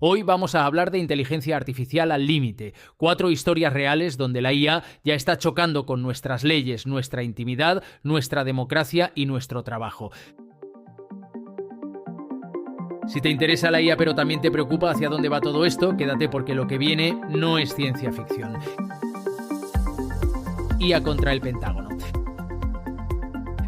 Hoy vamos a hablar de inteligencia artificial al límite, 4 historias reales donde la IA ya está chocando con nuestras leyes, nuestra intimidad, nuestra democracia y nuestro trabajo. Si te interesa la IA pero también te preocupa hacia dónde va todo esto, quédate porque lo que viene no es ciencia ficción. IA contra el Pentágono.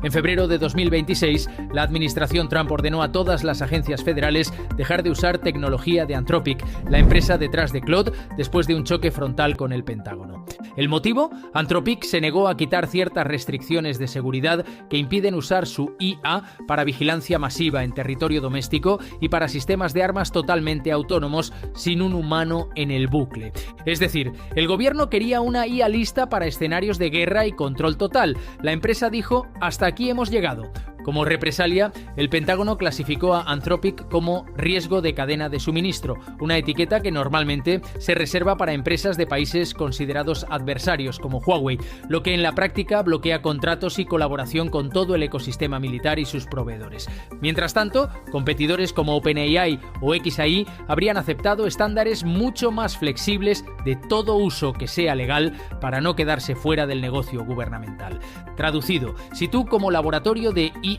En febrero de 2026, la administración Trump ordenó a todas las agencias federales dejar de usar tecnología de Anthropic, la empresa detrás de Claude, después de un choque frontal con el Pentágono. ¿El motivo? Anthropic se negó a quitar ciertas restricciones de seguridad que impiden usar su IA para vigilancia masiva en territorio doméstico y para sistemas de armas totalmente autónomos sin un humano en el bucle. Es decir, el gobierno quería una IA lista para escenarios de guerra y control total. La empresa dijo: hasta aquí hemos llegado. Como represalia, el Pentágono clasificó a Anthropic como riesgo de cadena de suministro, una etiqueta que normalmente se reserva para empresas de países considerados adversarios como Huawei, lo que en la práctica bloquea contratos y colaboración con todo el ecosistema militar y sus proveedores. Mientras tanto, competidores como OpenAI o xAI habrían aceptado estándares mucho más flexibles de todo uso que sea legal para no quedarse fuera del negocio gubernamental. Traducido, si tú como laboratorio de IA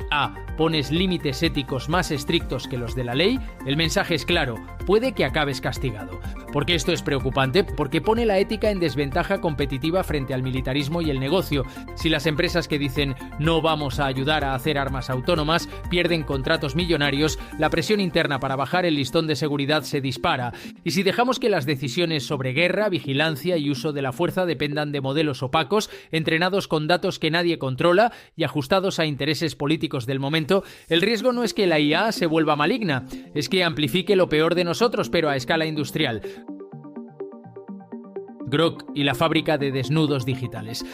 pones límites éticos más estrictos que los de la ley, el mensaje es claro: puede que acabes castigado. ¿Por qué esto es preocupante? Porque pone la ética en desventaja competitiva frente al militarismo y el negocio. Si las empresas que dicen no vamos a ayudar a hacer armas autónomas pierden contratos millonarios, la presión interna para bajar el listón de seguridad se dispara. Y si dejamos que las decisiones sobre guerra, vigilancia y uso de la fuerza dependan de modelos opacos, entrenados con datos que nadie controla y ajustados a intereses políticos del momento, el riesgo no es que la IA se vuelva maligna, es que amplifique lo peor de nosotros, pero a escala industrial. Grok y la fábrica de desnudos digitales.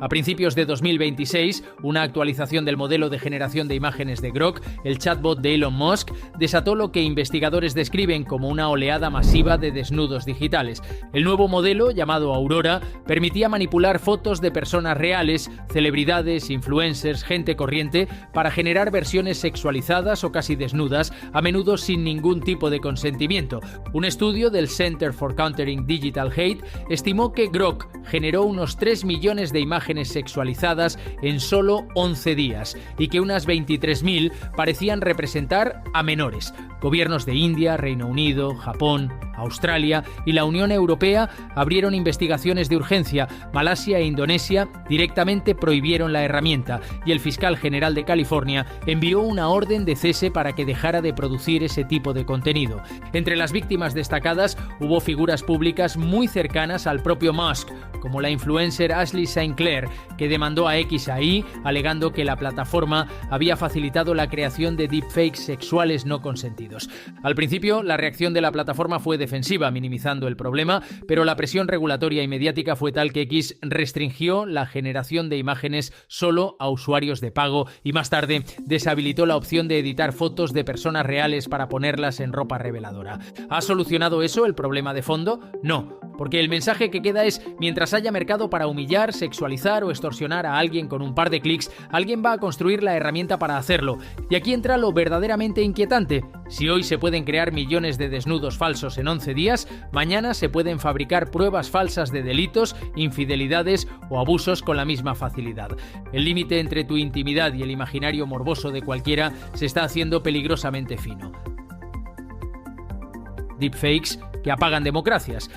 A principios de 2026, una actualización del modelo de generación de imágenes de Grok, el chatbot de Elon Musk, desató lo que investigadores describen como una oleada masiva de desnudos digitales. El nuevo modelo, llamado Aurora, permitía manipular fotos de personas reales, celebridades, influencers, gente corriente, para generar versiones sexualizadas o casi desnudas, a menudo sin ningún tipo de consentimiento. Un estudio del Center for Countering Digital Hate estimó que Grok generó unos 3 millones de imágenes sexualizadas en solo 11 días y que unas 23.000 parecían representar a menores. Gobiernos de India, Reino Unido, Japón, Australia y la Unión Europea abrieron investigaciones de urgencia. Malasia e Indonesia directamente prohibieron la herramienta y el fiscal general de California envió una orden de cese para que dejara de producir ese tipo de contenido. Entre las víctimas destacadas hubo figuras públicas muy cercanas al propio Musk, como la influencer Ashley St. Clair, que demandó a xAI alegando que la plataforma había facilitado la creación de deepfakes sexuales no consentidos. Al principio, la reacción de la plataforma fue defensiva, minimizando el problema, pero la presión regulatoria y mediática fue tal que X restringió la generación de imágenes solo a usuarios de pago y más tarde deshabilitó la opción de editar fotos de personas reales para ponerlas en ropa reveladora. ¿Ha solucionado eso el problema de fondo? No, porque el mensaje que queda es: mientras haya mercado para humillar, sexualizar o extorsionar a alguien con un par de clics, alguien va a construir la herramienta para hacerlo. Y aquí entra lo verdaderamente inquietante. Si hoy se pueden crear millones de desnudos falsos en 11 días, mañana se pueden fabricar pruebas falsas de delitos, infidelidades o abusos con la misma facilidad. El límite entre tu intimidad y el imaginario morboso de cualquiera se está haciendo peligrosamente fino. Deepfakes que apagan democracias.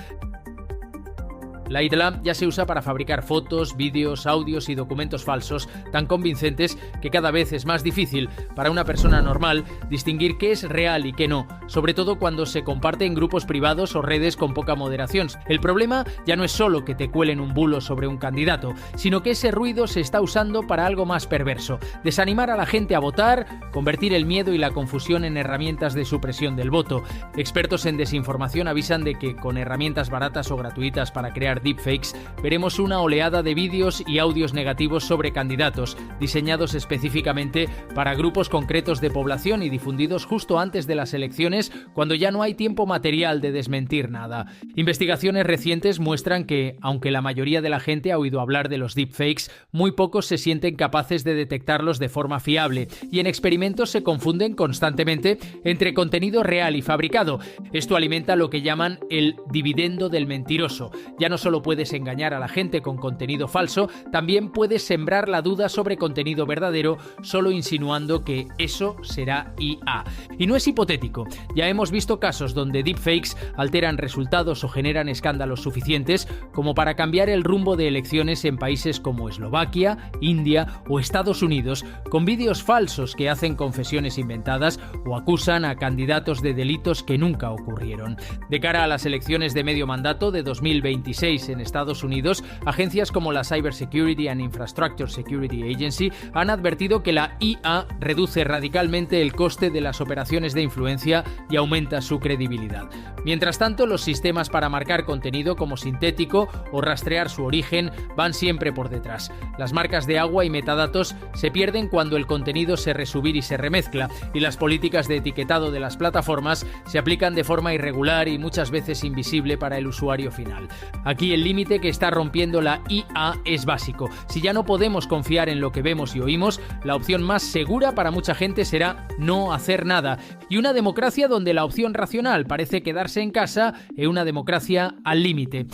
La IA ya se usa para fabricar fotos, vídeos, audios y documentos falsos tan convincentes que cada vez es más difícil para una persona normal distinguir qué es real y qué no, sobre todo cuando se comparte en grupos privados o redes con poca moderación. El problema ya no es solo que te cuelen un bulo sobre un candidato, sino que ese ruido se está usando para algo más perverso: desanimar a la gente a votar, convertir el miedo y la confusión en herramientas de supresión del voto. Expertos en desinformación avisan de que con herramientas baratas o gratuitas para crear crear deepfakes, veremos una oleada de vídeos y audios negativos sobre candidatos, diseñados específicamente para grupos concretos de población y difundidos justo antes de las elecciones, cuando ya no hay tiempo material de desmentir nada. Investigaciones recientes muestran que, aunque la mayoría de la gente ha oído hablar de los deepfakes, muy pocos se sienten capaces de detectarlos de forma fiable, y en experimentos se confunden constantemente entre contenido real y fabricado. Esto alimenta lo que llaman el dividendo del mentiroso. Ya no solo puedes engañar a la gente con contenido falso, también puedes sembrar la duda sobre contenido verdadero solo insinuando que eso será IA. Y no es hipotético. Ya hemos visto casos donde deepfakes alteran resultados o generan escándalos suficientes como para cambiar el rumbo de elecciones en países como Eslovaquia, India o Estados Unidos, con vídeos falsos que hacen confesiones inventadas o acusan a candidatos de delitos que nunca ocurrieron. De cara a las elecciones de medio mandato de 2026 en Estados Unidos, agencias como la Cybersecurity and Infrastructure Security Agency han advertido que la IA reduce radicalmente el coste de las operaciones de influencia y aumenta su credibilidad. Mientras tanto, los sistemas para marcar contenido como sintético o rastrear su origen van siempre por detrás. Las marcas de agua y metadatos se pierden cuando el contenido se resubir y se remezcla, y las políticas de etiquetado de las plataformas se aplican de forma irregular y muchas veces invisible para el usuario final. Aquí el límite que está rompiendo la IA es básico. Si ya no podemos confiar en lo que vemos y oímos, la opción más segura para mucha gente será no hacer nada. Y una democracia donde la opción racional parece quedarse en casa es una democracia al límite.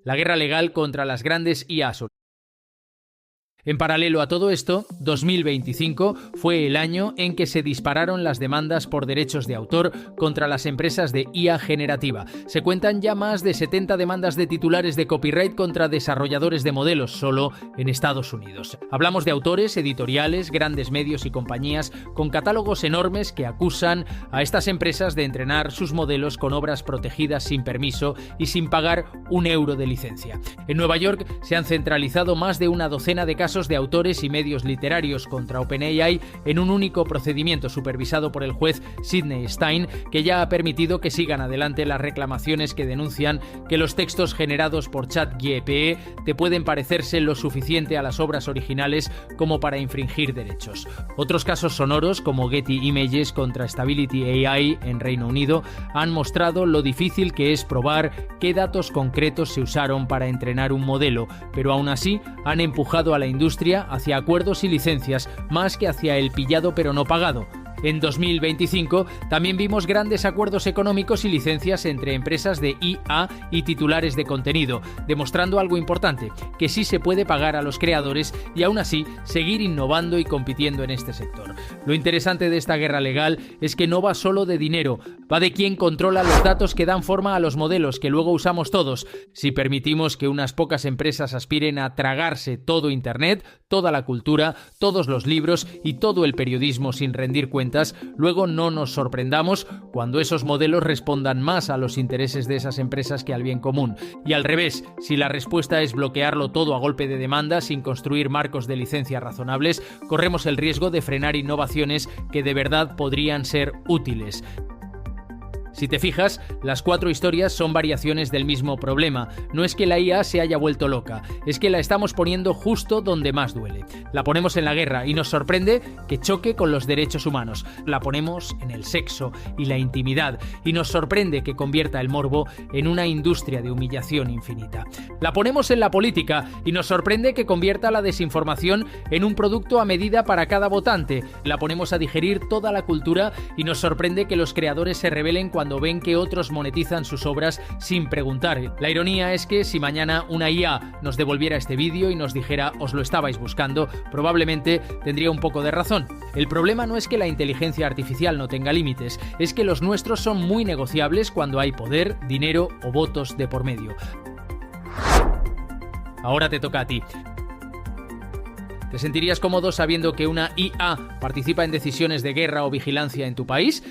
La guerra legal contra las grandes IAs. En paralelo a todo esto, 2025 fue el año en que se dispararon las demandas por derechos de autor contra las empresas de IA generativa. Se cuentan ya más de 70 demandas de titulares de copyright contra desarrolladores de modelos solo en Estados Unidos. Hablamos de autores, editoriales, grandes medios y compañías con catálogos enormes que acusan a estas empresas de entrenar sus modelos con obras protegidas sin permiso y sin pagar €1 de licencia. En Nueva York se han centralizado más de una docena de casos de autores y medios literarios contra OpenAI en un único procedimiento supervisado por el juez Sidney Stein, que ya ha permitido que sigan adelante las reclamaciones que denuncian que los textos generados por ChatGPT te pueden parecerse lo suficiente a las obras originales como para infringir derechos. Otros casos sonoros, como Getty Images contra Stability AI en Reino Unido, han mostrado lo difícil que es probar qué datos concretos se usaron para entrenar un modelo, pero aún así han empujado a la industria hacia acuerdos y licencias más que hacia el pillado pero no pagado. En 2025 también vimos grandes acuerdos económicos y licencias entre empresas de IA y titulares de contenido, demostrando algo importante, que sí se puede pagar a los creadores y aún así seguir innovando y compitiendo en este sector. Lo interesante de esta guerra legal es que no va solo de dinero, va de quién controla los datos que dan forma a los modelos que luego usamos todos. Si permitimos que unas pocas empresas aspiren a tragarse todo Internet, toda la cultura, todos los libros y todo el periodismo sin rendir cuentas, luego no nos sorprendamos cuando esos modelos respondan más a los intereses de esas empresas que al bien común. Y al revés, si la respuesta es bloquearlo todo a golpe de demanda sin construir marcos de licencia razonables, corremos el riesgo de frenar innovaciones que de verdad podrían ser útiles. Si te fijas, las 4 historias son variaciones del mismo problema. No es que la IA se haya vuelto loca, es que la estamos poniendo justo donde más duele. La ponemos en la guerra y nos sorprende que choque con los derechos humanos. La ponemos en el sexo y la intimidad y nos sorprende que convierta el morbo en una industria de humillación infinita. La ponemos en la política y nos sorprende que convierta la desinformación en un producto a medida para cada votante. La ponemos a digerir toda la cultura y nos sorprende que los creadores se rebelen cuando ven que otros monetizan sus obras sin preguntar. La ironía es que si mañana una IA nos devolviera este vídeo y nos dijera "os lo estabais buscando", probablemente tendría un poco de razón. El problema no es que la inteligencia artificial no tenga límites, es que los nuestros son muy negociables cuando hay poder, dinero o votos de por medio. Ahora te toca a ti. ¿Te sentirías cómodo sabiendo que una IA participa en decisiones de guerra o vigilancia en tu país?